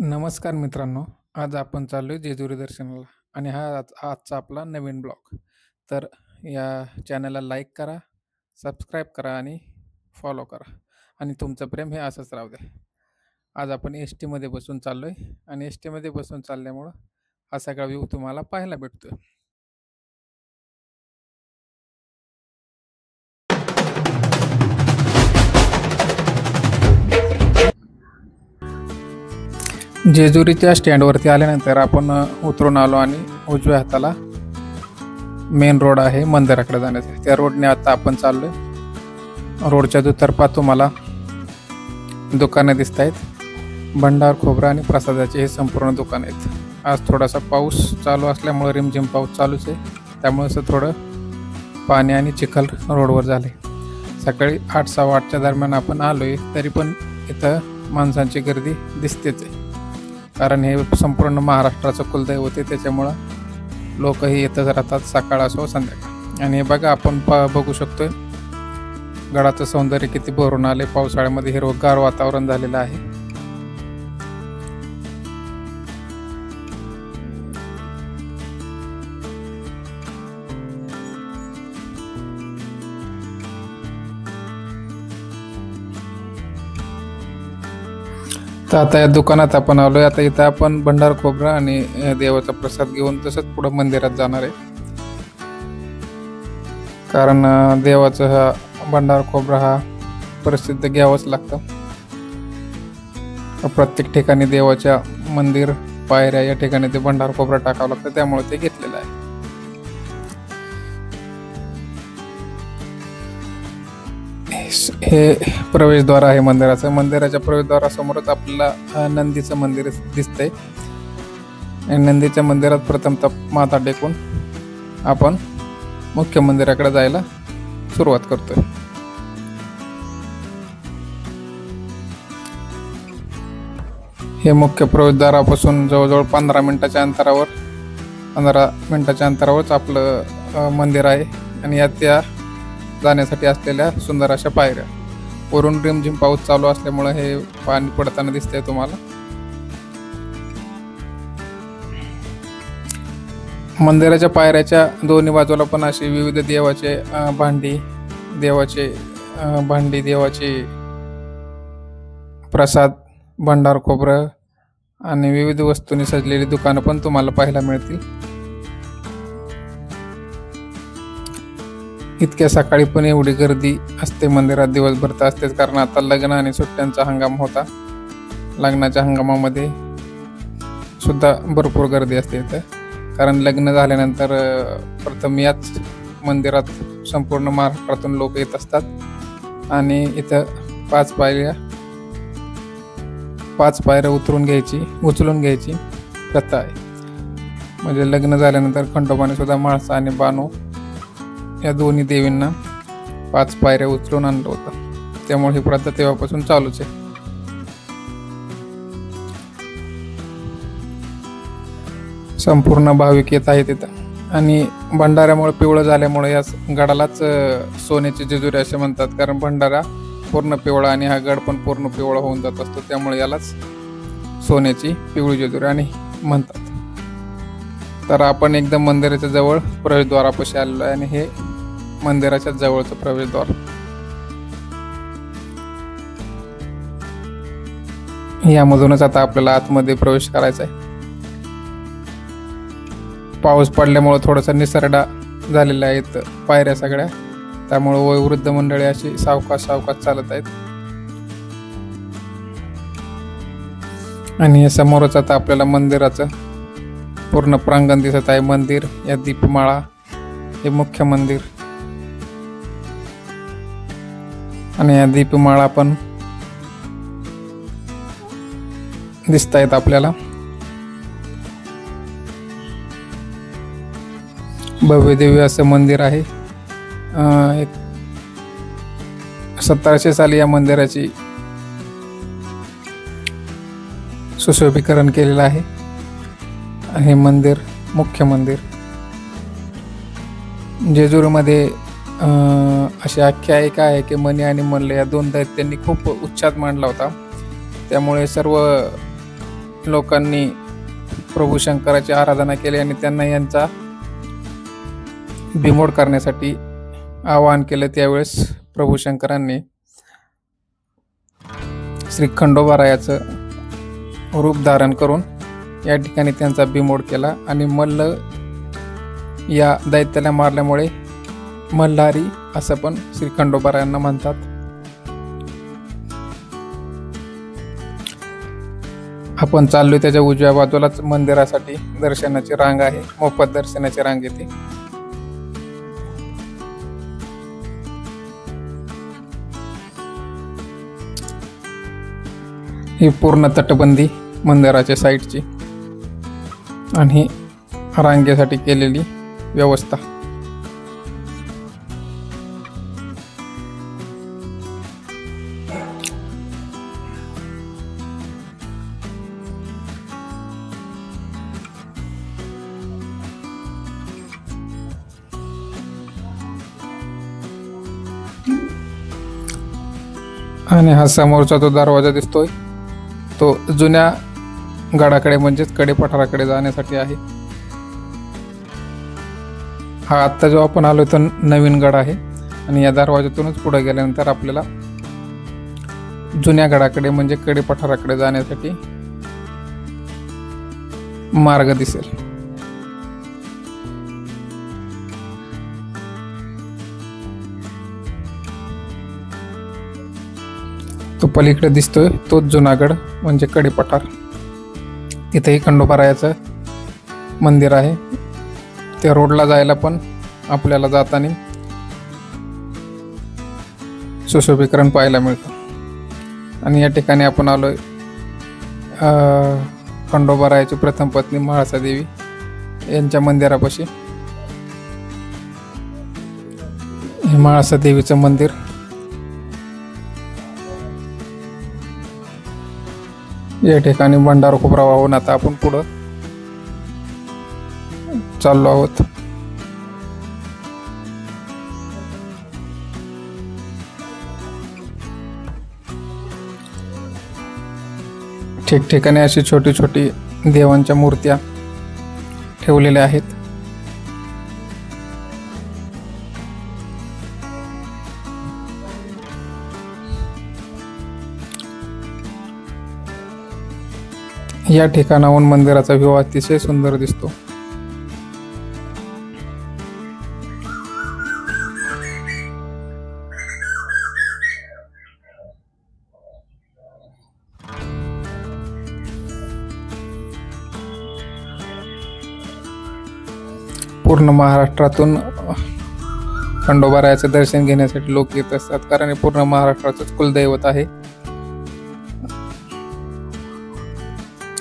नमस्कार मित्रांनो, आज आपण चाललोय जेजुरी दर्शनाला आणि आजचा आपला नवीन ब्लॉग. तर या चॅनलला लाईक करा, सबस्क्राईब करा आणि फॉलो करा आणि तुमचं प्रेम हे असंच राहू द्या. आज आपण एस टीमध्ये बसून चाललोय आणि एस टीमध्ये बसून चालल्यामुळं हा सगळा व्ह्यू तुम्हाला पाहायला भेटतोय. जेजुरीच्या स्टँडवरती आल्यानंतर आपण उतरून आलो आणि उजव्या हाताला मेन रोड आहे मंदिराकडे जाण्याचा. त्या रोडने आता आपण चाललोय. रोडच्या दुतर्फा तुम्हाला दुकानं दिसत आहेत. भंडार, खोबरा आणि प्रसादाचे हे संपूर्ण दुकान आहेत. आज थोडासा पाऊस चालू असल्यामुळे रिमझिम पाऊस चालूच आहे, त्यामुळे असं थोडं पाणी आणि चिखल रोडवर झाले. सकाळी 8-8:15च्या दरम्यान आपण आलोय, तरी पण इथं माणसांची गर्दी दिसतेच आहे, कारण हे संपूर्ण महाराष्ट्राचं कुलदैवत आहे. त्याच्यामुळं लोकही येतच राहतात, सकाळ असो संध्याकाळ. आणि हे बघा, आपण बघू शकतोय गडाचं सौंदर्य किती भरून आले. पावसाळ्यामध्ये हिरवगार वातावरण झालेलं आहे. तर आता या दुकानात आपण आलोय. आता इथं आपण भंडार, खोबरा आणि देवाचा प्रसाद घेऊन तसंच पुढं मंदिरात जाणार आहे, कारण देवाचं हा भंडार खोबरा हा प्रसिद्ध घ्यावंच लागतं. प्रत्येक ठिकाणी देवाच्या मंदिर, पायऱ्या या ठिकाणी ते भंडार खोबरा टाकावं लागतं, त्यामुळे ते घेतलेलं आहे. हे प्रवेशद्वार आहे मंदिराचं. मंदिराच्या प्रवेशद्वारासमोरच आपल्याला नंदीचं मंदिर दिसतंय. नंदीच्या मंदिरात प्रथमतः माथा टेकून आपण मुख्य मंदिराकडे जायला सुरुवात करतोय. हे मुख्य प्रवेशद्वारापासून जवळजवळ 15 मिनिटाच्या अंतरावरच आपलं मंदिर आहे. आणि यात त्या जाण्यासाठी असलेल्या सुंदर अशा पायऱ्या. वरून रिमझिम पाऊस चालू असल्यामुळे हे पाणी पडताना दिसतंय तुम्हाला. मंदिराच्या पायऱ्याच्या दोन्ही बाजूला पण अशी विविध देवाचे देवाचे प्रसाद, भंडार, खोबरं आणि विविध वस्तूंनी सजलेली दुकानं पण तुम्हाला पाहायला मिळतील. इतक्या सकाळी पण एवढी गर्दी असते मंदिरात दिवसभर तर असतेच, कारण आता लग्न आणि सुट्ट्यांचा हंगाम होता. लग्नाच्या हंगामामध्ये सुद्धा भरपूर गर्दी असते इथं, कारण लग्न झाल्यानंतर प्रथम याच मंदिरात संपूर्ण महाराष्ट्रातून लोक येत असतात. आणि इथं 5 पायऱ्या उचलून घ्यायची प्रथा आहे. म्हणजे लग्न झाल्यानंतर खंडोबाने सुद्धा म्हाळसा आणि बानो या दोन्ही देवींना 5 पायऱ्या उचलून आणलं होतं, त्यामुळे ही प्रथा तेव्हापासून चालूच आहे. संपूर्ण भाविक येत आहेत तिथं. आणि भंडाऱ्यामुळे पिवळं झाल्यामुळे या गडालाच सोन्याची जेजुरी असे म्हणतात, कारण भंडारा पूर्ण पिवळा आणि हा गड पण पूर्ण पिवळा होऊन जात असतो, त्यामुळे यालाच सोन्याची पिवळी जेजुरी आणि म्हणतात. तर आपण एकदम मंदिराच्या जवळ प्रवेशद्वारापाशी आलेलो आहे आणि हे मंदिराच्या जवळचं प्रवेशद्वार. यामधूनच आता आपल्याला आतमध्ये प्रवेश करायचा आहे. पाऊस पडल्यामुळे थोडासा निसरडा झालेला आहेत पायऱ्या सगळ्या, त्यामुळे वयोवृद्ध मंडळी अशी सावकाश चालत आहेत. आणि समोरच आता आपल्याला मंदिराचं पूर्ण प्रांगण दिसत आहे. मंदिर, या दीपमाळा, हे मुख्य मंदिर आणि या दीपमाळा पण दिसत आहेत आपल्याला. भव्य दिव्य असं मंदिर आहे. 1700 साली या मंदिराची सुशोभीकरण केलेलं आहे. हे मंदिर, मुख्य मंदिर. जेजुरीमध्ये अशी आख्यायिका आहे की मणी आणि मल्ल या 2 दैत्यांनी खूप उच्छाद मांडला होता, त्यामुळे सर्व लोकांनी प्रभू शंकराची आराधना केली आणि त्यांना यांचा बिमोड करण्यासाठी आवाहन केलं, त्यावेळेस प्रभू शंकरांनी श्री खंडोबारायाचं रूप धारण करून या ठिकाणी त्यांचा बिमोड केला आणि मल्ल या दैत्याला मारल्यामुळे मल्हारी असं पण श्री खंडोबारायांना म्हणतात. आपण चाललोय त्याच्या उजव्या बाजूलाच मंदिरासाठी दर्शनाची रांग आहे, मोफत दर्शनाची रांग येते. ही पूर्ण तटबंदी मंदिराच्या साईडची आणि रांगेसाठी केलेली व्यवस्था. आणि हा समोरचा जो दरवाजा दिसतोय तो जुन्या गडाकडे म्हणजेच कडेपठाराकडे जाण्यासाठी आहे. हा आत्ता जो आपण आलो तो नवीन गड आहे आणि या दरवाजातूनच पुढे गेल्यानंतर आपल्याला जुन्या गडाकडे म्हणजे कडेपठाराकडे जाण्यासाठी मार्ग दिसेल. तो पलीकडे दिसतोय तोच जुनागड म्हणजे कडेपठार. तिथेही खंडोबारायाचं मंदिर आहे. त्या रोडला जायला पण आपल्याला जाताना सुशोभीकरण पाहायला मिळतं. आणि या ठिकाणी आपण आलोय खंडोबारायाची प्रथम पत्नी म्हाळसा देवी यांच्या मंदिरापाशी. हे म्हाळसा देवीचं मंदिर या ठिकाणी भंडारा खोबरा वाहून आता आपण पुढं चाललो आहोत. ठिकठिकाणी अशी छोटी छोटी देवांच्या मूर्त्या ठेवलेल्या आहेत. या ठिकाणाहून मंदिराचा व्ह्यू अतिशय सुंदर दिसतो. पूर्ण महाराष्ट्रातून खंडोबारायाचं दर्शन घेण्यासाठी लोक येत असतात, कारण हे पूर्ण महाराष्ट्राचंच कुलदैवत आहे.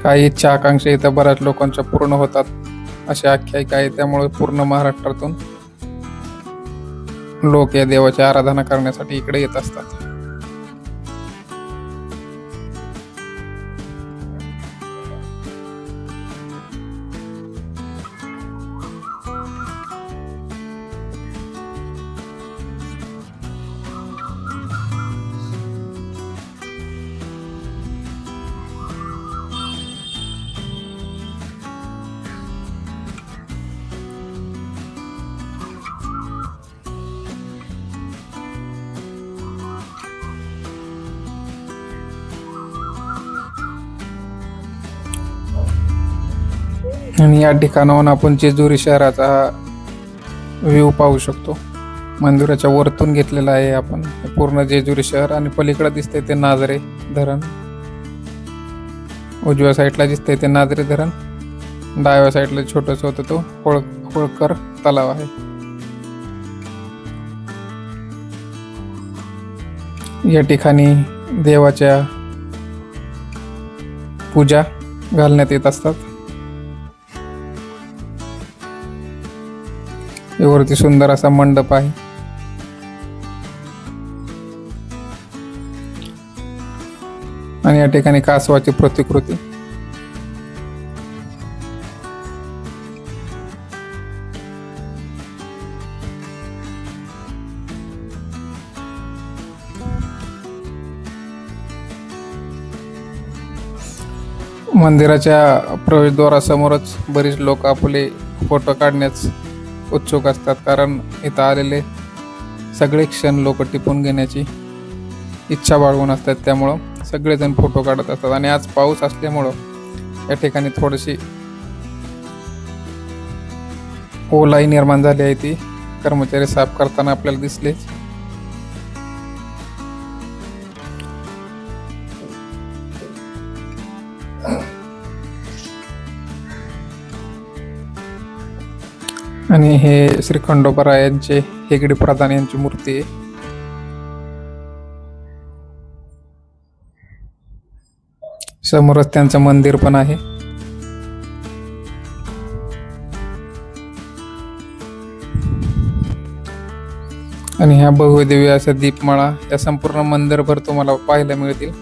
काही इच्छा आकांक्षा इथं बऱ्याच लोकांच्या पूर्ण होतात अशी आख्यायिका आहे. त्यामुळे पूर्ण महाराष्ट्रातून लोक या देवाची आराधना करण्यासाठी इकडे येत असतात. आणि या ठिकाणाहून आपण जेजुरी शहराचा व्ह्यू पाहू शकतो. मंदिराच्या वरतून घेतलेला आहे आपण पूर्ण जेजुरी शहर. आणि पलीकडे दिसतंय ते नाझरे धरण, उजव्या साईडला दिसतंय ते नाझरे धरण, डाव्या साईडला छोटंसं होतं तो होळकर तलाव आहे. या ठिकाणी देवाच्या पूजा घालण्यात येत असतात. यावरती सुंदर असा मंडप आहे. आणि या ठिकाणी कासवाची प्रतिकृती. मंदिराच्या प्रवेशद्वारासमोरच बरीच लोक आपले फोटो काढण्यास उत्सुक असतात, कारण इथं आलेले सगळे क्षण लोक टिपून घेण्याची इच्छा बाळगून असतात. त्यामुळं सगळेजण फोटो काढत असतात. आणि आज पाऊस असल्यामुळं या ठिकाणी थोडीशी ओलाई निर्माण झाली आहे. ती कर्मचारी साफ करताना आपल्याला दिसलेच. आणि हे श्री खंडोबारायांचे हेगडे प्रधान यांची मूर्ती आहे. समोरच त्यांचं मंदिर पण आहे. आणि ह्या भव्य दिव्य अशा दीपमाळा या संपूर्ण मंदिरभर तुम्हाला पाहायला मिळतील.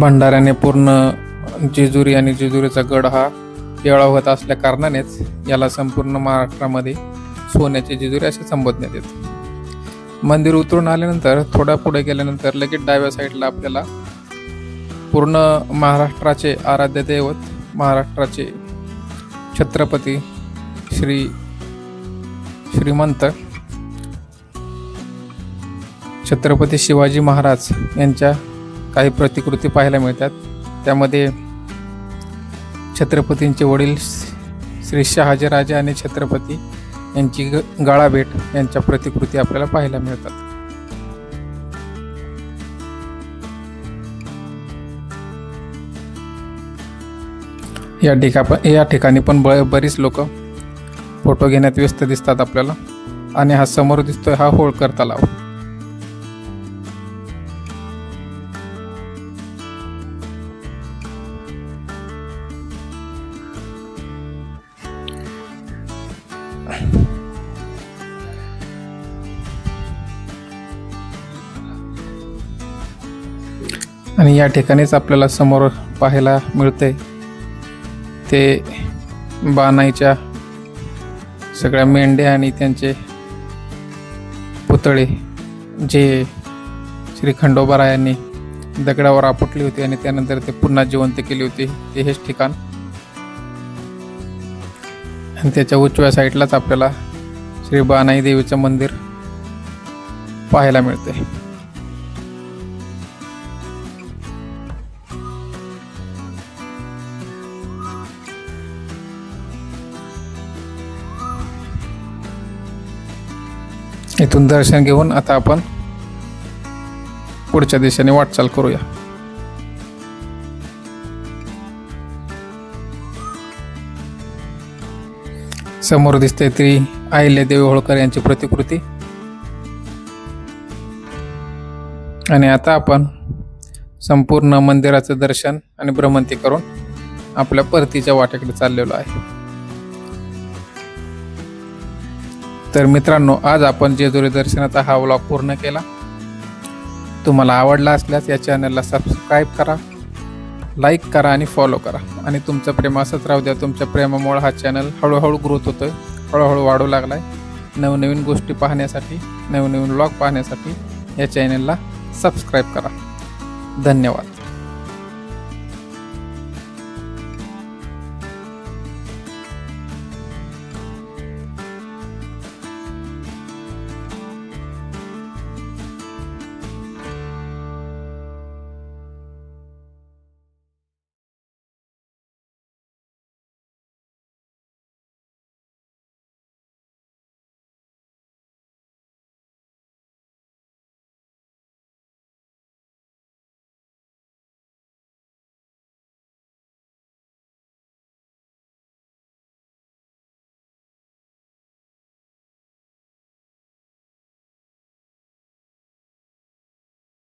भंडाऱ्याने पूर्ण जेजुरी आणि जेजुरीचा गड हा येळा होत असल्या कारणानेच याला संपूर्ण महाराष्ट्रामध्ये सोन्याचे जेजुरी असे संबोधण्यात येते. मंदिर उतरून आल्यानंतर थोडा पुढे गेल्यानंतर लगेच डाव्या साईडला आपल्याला पूर्ण महाराष्ट्राचे आराध्य दैवत, महाराष्ट्राचे छत्रपती श्रीमंत छत्रपती शिवाजी महाराज यांच्या काही प्रतिकृती पाहायला मिळतात. त्यामध्ये छत्रपतींचे वडील श्री शहाजीराजे आणि छत्रपती यांची गळाभेट यांच्या प्रतिकृती आपल्याला पाहायला मिळतात. या ठिकाणी पण बरीच लोक फोटो घेण्यात व्यस्त दिसतात आपल्याला. आणि हा समोर दिसतोय हा होळकर तलाव. आणि या ठिकाणीच आपल्याला समोर पाहायला मिळते ते बाणाईच्या सगळ्या मेंढ्या आणि त्यांचे पुतळे जे श्री खंडोबारायांनी दगडावर आपटली होती आणि त्यानंतर ते पुन्हा जिवंत केली होती, ते हेच ठिकाण. आणि त्याच्या उजव्या साईडलाच आपल्याला श्री बाणाई देवीचं मंदिर पाहायला मिळते. इथून दर्शन घेऊन आता आपण पुढच्या दिशेने वाटचाल करूया. समोर दिसते ती अहिल्यादेवी होळकर यांची प्रतिकृती. आणि आता आपण संपूर्ण मंदिराचं दर्शन आणि भ्रमंती करून आपल्या परतीच्या वाटेकडे चाललेलो आहे. तर मित्रांनो, आज आपण जेजुरी दर्शनाचा हा व्लॉग पूर्ण केला. तुम्हाला आवडला असल्यास या चॅनलला सबस्क्राईब करा, लाईक करा आणि फॉलो करा. आणि तुमचं प्रेम असंच राहू द्या. तुमच्या प्रेमामुळे हा चॅनल हळूहळू ग्रोथ होतोय, हळूहळू वाढू लागलाय. नवनवीन गोष्टी पाहण्यासाठी, नवनवीन व्लॉग पाहण्यासाठी या चॅनलला सबस्क्राईब करा. धन्यवाद.